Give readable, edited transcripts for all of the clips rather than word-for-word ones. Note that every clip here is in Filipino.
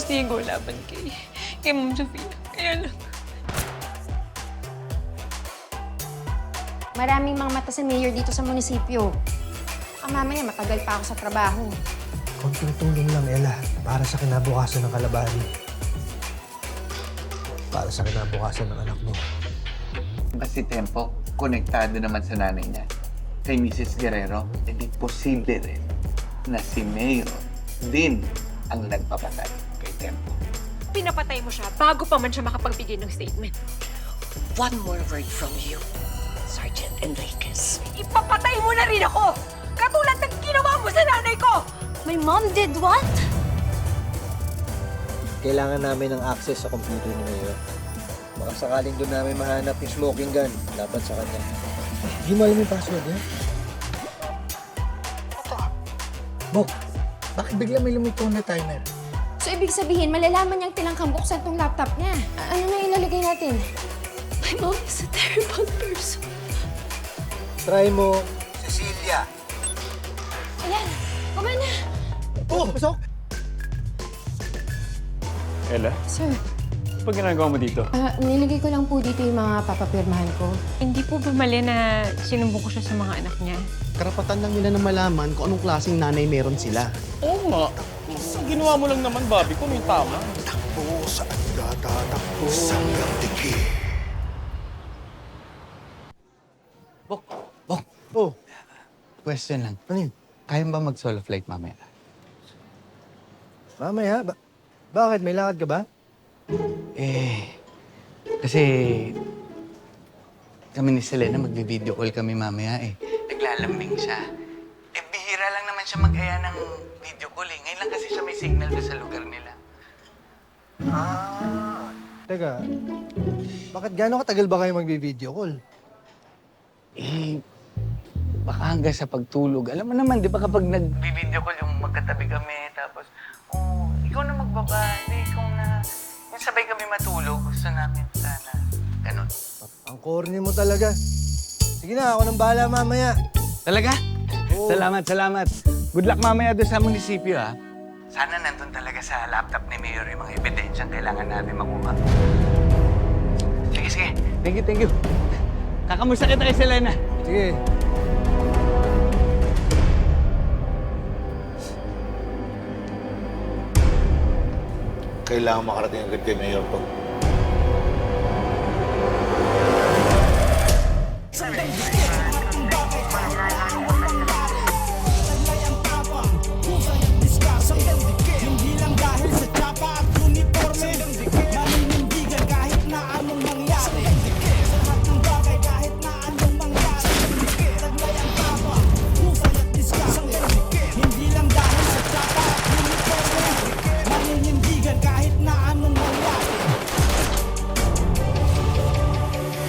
testigo laban kay Ma'am Sofia. Kaya lang. Maraming mga mata sa mayor dito sa munisipyo. Mamaya matagal pa ako sa trabaho. Konting tulong lang, Ella, para sa kinabukasan ng Kalabari. Para sa kinabukasan ng anak mo. Basta si Tempo, konektado naman sa nanay niya. Kay Mrs. Guerrero, hindi posible rin na si Mayor din ang nagpapatay kay Tempo. Pinapatay mo siya bago pa man siya makapagbigay ng statement. One more word from you, Sergeant Enriquez. Ipapatay mo na rin ako! Katulad ng ginawa mo sa nanay ko! My mom did what? Kailangan namin ng access sa computer ni Mayor. Baka sakaling doon namin mahanap yung smoking gun laban sa kanya. Hindi mo alam yung password niya? Bok, bakit bigla may lumitaw na timer? So, ibig sabihin, malalaman niyang tinangkang buksan tong laptop niya. Ano na ilalagay natin? My mom is a terrible person. Try mo, Cecilia. Ayan, kumana. Oh, pasok! Ella, Sir, ano ba ginagawa mo dito? nilagay ko lang po dito yung mga papapirmahan ko. Hindi po bumali na sinumbong ko siya sa mga anak niya. Karapatan lang nila na malaman kung anong klaseng nanay meron sila. Oo nga. Ang ginawa mo lang naman, Bobby, kung yung tama. Takbo saan ka tatakbo? Sanggang diki. Oh, Question lang, ano yun? kaya ba mag-solo flight mamaya? Mamaya, bakit? May lakad ka ba? Kasi kami ni Selena magbi-video call kami mamaya eh. Naglalambing siya. Bihira lang naman siya mag-aya ng video call eh. Ngayon lang kasi siya may signal doon sa lugar nila. Teka, bakit gano'ng katagal ba kayo magbi-video call? Baka hanggang sa pagtulog. Alam mo naman, di ba kapag nag-video call yung magkatabi kami, tapos, ikaw na magbaba, ikaw na... Kung sabay kami matulog, gusto namin sana. Ganon. Ang corny mo talaga. Sige na, ako nang bahala mamaya. Talaga? Oo. Salamat. Good luck mamaya doon sa munisipyo, ha? Sana nandun talaga sa laptop ni Mayor yung mga ebidensyang kailangan natin makuha. Sige. Thank you. Kakamusta kita kay Selena? Sige. Kailangan makarating agad kay Mayor to.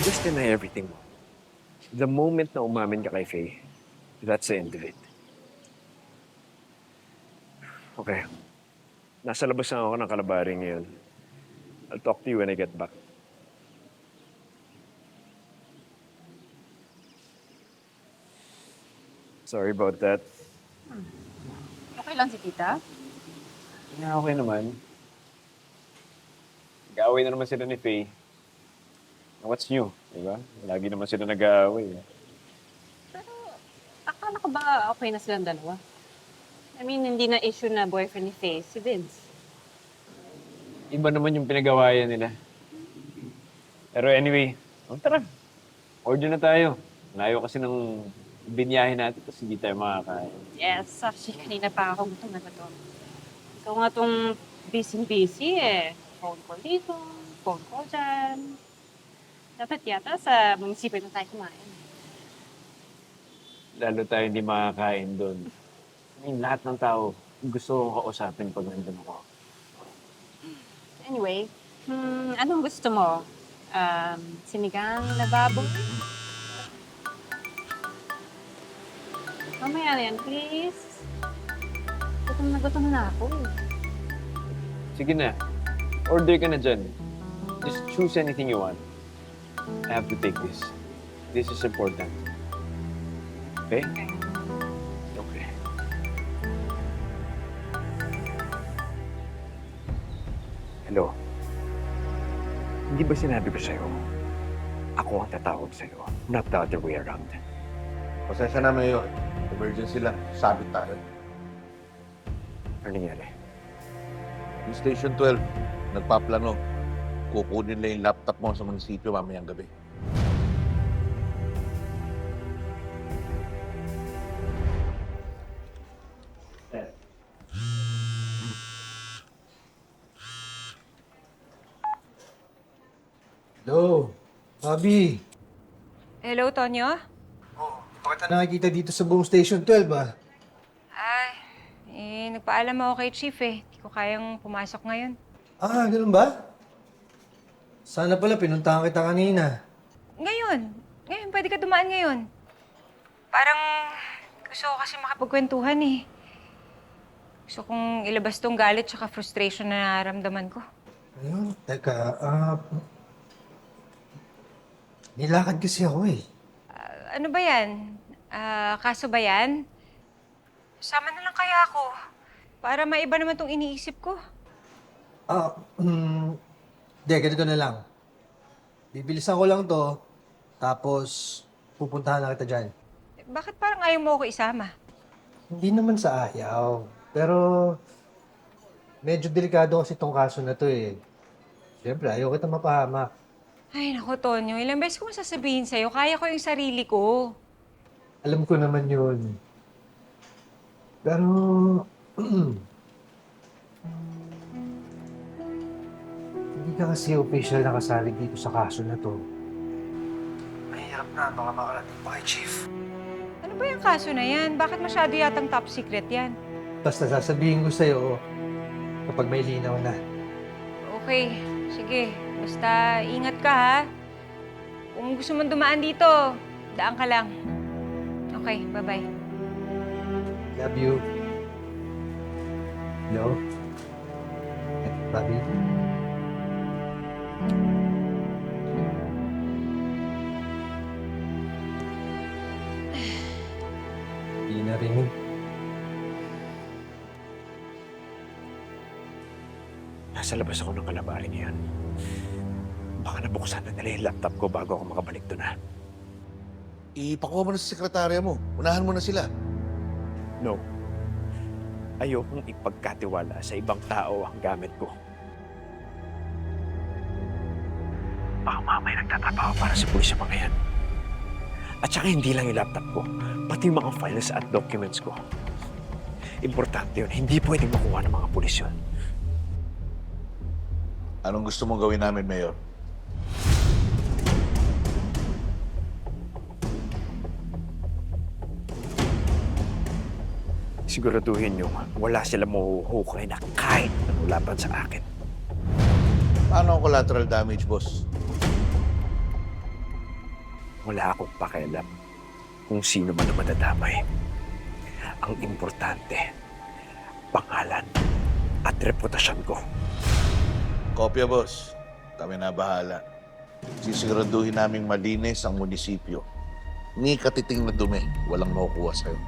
Just deny everything mo. The moment na umamin ka kay Faye, that's the end of it. Okay. Nasa labas na ako ng Kalabari ngayon. I'll talk to you when I get back. Sorry about that. Okay lang si tita? Yeah, okay naman. Nag-aaway na naman sila ni Faye. What's new, di ba? Lagi naman sila nag-aaway. Pero akala ko ba okay na silang dalawa? I mean, hindi na issue na boyfriend ni Faye, si Vince. Iba naman yung pinagawayan nila. Pero anyway, tara. Order na tayo. Layo kasi ng binyahin natin tapos hindi tayo makakain. Yes, actually, kanina pa ako gutom na gutom. Ikaw nga tong busy-busy eh. Phone call dito, phone call dyan. Dapat yata sa munisipyo na tayo kumain. Lalo tayo hindi makakain doon. I mean, lahat ng tao gusto kong kausapin pag nandun ako. Anyway, anong gusto mo? Sinigang na baboy? Mamaya na yan, please. Gutom na ako. Sige na. Order ka na dyan. Just choose anything you want. I have to take this. This is important. Okay? Okay. Hello? Hindi ba sinabi ko sa'yo, ako ang tatawag sa'yo, not the other way around? Pasensya na, Mayor. Emergency lang. Sabit tayo. Ano nangyari? Yung Station 12, nagpaplano. Kukunin na yung laptop mo sa munisipyo mamayang gabi. Hello, Bobby. Hello, Tonyo? Bakit na nakikita dito sa buong Station 12, ah? Nagpaalam ako kay Chief eh. Hindi ko kayang pumasok ngayon. Ah, ganun ba? Sana pala pinuntahan kita kanina. Ngayon, pwede ka dumaan ngayon. Parang gusto ko kasi makapagkwentuhan eh. Gusto kong ilabas tong galit tsaka frustration na nararamdaman ko. Ayun, teka, nilakad kasi ako eh. Ano ba yan? Kaso ba yan? Sama na lang kaya ako. Para maiba naman tong iniisip ko. Ganito na lang. Bibilisan ko lang to, tapos pupuntahan na kita dyan. Bakit parang ayaw mo ako isama? Hindi naman sa ayaw, pero medyo delikado kasi itong kaso na to eh. Siyempre, ayaw kita mapahamak. Ay, naku, Tonyo. Ilang beses ko masasabihin sa'yo, kaya ko yung sarili ko. Alam ko naman yun. Pero, hindi ka kasi official na kasali dito sa kaso na to. Mahirap na, baka makarating pa kay Chief. Ano ba yung kaso na yan? Bakit masyado yatang top secret yan? Basta sasabihin ko sa'yo kapag may linaw na. Okay, sige. Basta ingat ka, ha? Kung gusto mong dumaan dito, daan ka lang. Okay, bye-bye. Love you. Hello? Bobby? Hindi narinig. Nasa labas ako ng kalabahin niyan. Baka nabuksan na nila yung laptop ko bago ako makabalik doon, ha? Ipakuha mo na sa sekretarya mo. Unahan mo na sila. No. Ayokong ipagkatiwala sa ibang tao ang gamit ko. Baka mamaya nagtatrabaho para sa pulis sa mga yan. At saka hindi lang yung laptop ko, pati yung mga files at documents ko. Importante yun, hindi pwedeng makuha ng mga pulis yun. Anong gusto mong gawin namin, Mayor? Siguraduhin nyo, wala sila mahuhukay na kahit anong laban sa akin. Paano ang collateral damage, boss? Wala akong pakialam kung sino man ang madadamay. Ang importante, pangalan at reputasyon ko. Kopya, boss. Kami na bahala. Sisiguraduhin naming malinis ang munisipyo. Ni katiting na dumi, walang makukuha sa'yo.